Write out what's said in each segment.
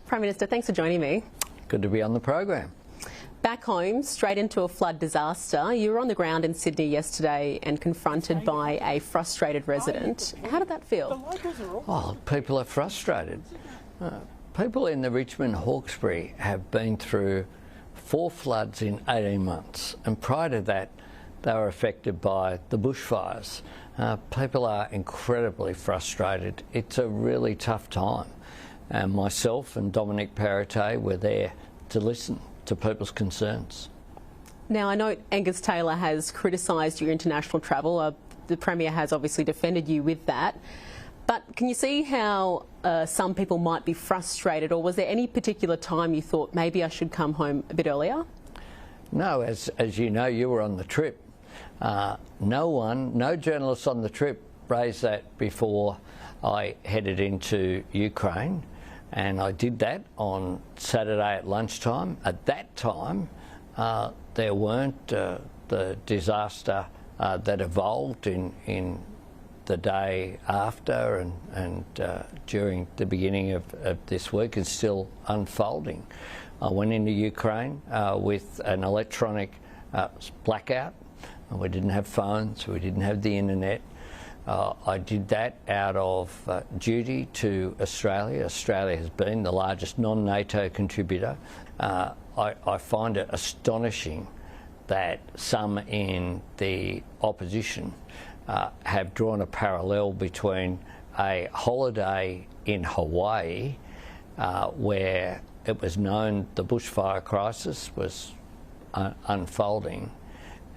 Prime Minister, thanks for joining me. Good to be on the program. Back home, straight into a flood disaster. You were on the ground in Sydney yesterday and confronted by a frustrated resident. How did that feel? Oh, people are frustrated. People in the Richmond Hawkesbury have been through 4 floods in 18 months, and prior to that they were affected by the bushfires. People are incredibly frustrated. It's a really tough time, and myself and Dominic Perrottet were there to listen to people's concerns. Now, I know Angus Taylor has criticised your international travel. The Premier has obviously defended you with that. But can you see how some people might be frustrated, or was there any particular time you thought maybe I should come home a bit earlier? No, as you know, you were on the trip. No journalists on the trip raised that before I headed into Ukraine. And I did that on Saturday at lunchtime. At that time, there weren't the disaster that evolved in the day after and during the beginning of this week is still unfolding. I went into Ukraine with an electronic blackout. We didn't have phones, we didn't have the internet. I did that out of duty to Australia. Australia has been the largest non-NATO contributor. I find it astonishing that some in the opposition have drawn a parallel between a holiday in Hawaii, where it was known the bushfire crisis was unfolding,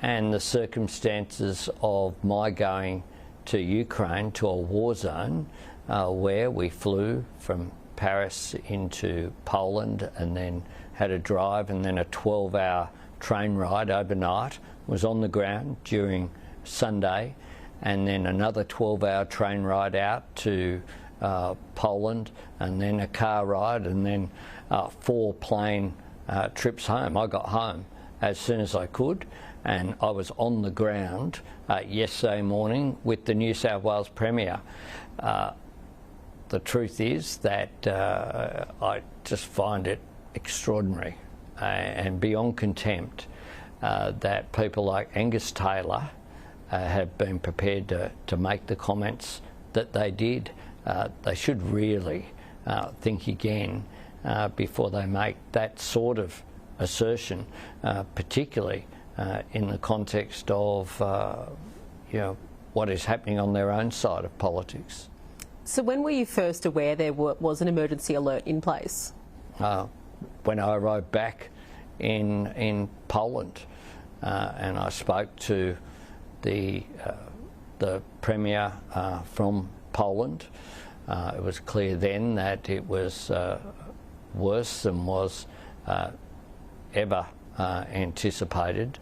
and the circumstances of my going to Ukraine, to a war zone, where we flew from Paris into Poland and then had a drive and then a 12-hour train ride overnight, was on the ground during Sunday, and then another 12-hour train ride out to Poland, and then a car ride, and then 4 plane trips home. I got home as soon as I could, and I was on the ground yesterday morning with the New South Wales Premier. The truth is that I just find it extraordinary and beyond contempt that people like Angus Taylor have been prepared to make the comments that they did. They should really think again before they make that sort of assertion, particularly in the context of what is happening on their own side of politics. So when were you first aware there was an emergency alert in place? When I arrived back in Poland, and I spoke to the Premier from Poland. It was clear then that it was worse than was ever anticipated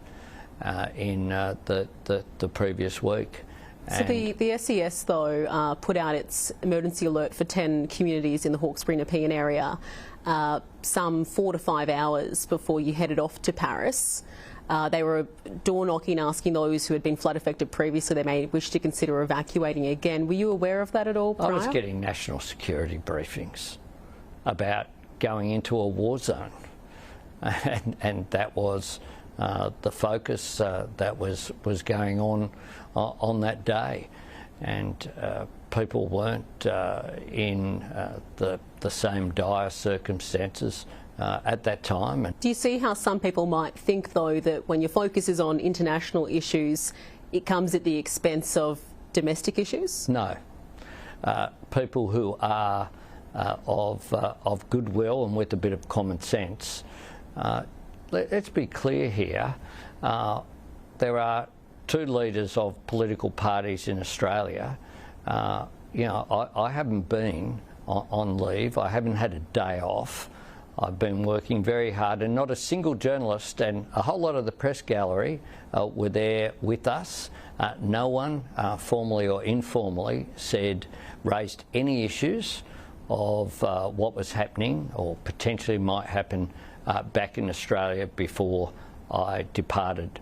in the previous week. So the SES, though, put out its emergency alert for 10 communities in the Hawkesbury Nepean area some 4 to 5 hours before you headed off to Paris. They were door knocking, asking those who had been flood affected previously they may wish to consider evacuating again. Were you aware of that at all prior? I was getting national security briefings about going into a war zone, and that was the focus that was going on that day, and people weren't in the same dire circumstances at that time. Do you see how some people might think, though, that when your focus is on international issues, it comes at the expense of domestic issues? No. People who are of goodwill and with a bit of common sense. Let's be clear here. There are 2 leaders of political parties in Australia. I haven't been on leave. I haven't had a day off. I've been working very hard, and not a single journalist and a whole lot of the press gallery were there with us. No one, formally or informally, raised any issues of what was happening or potentially might happen back in Australia before I departed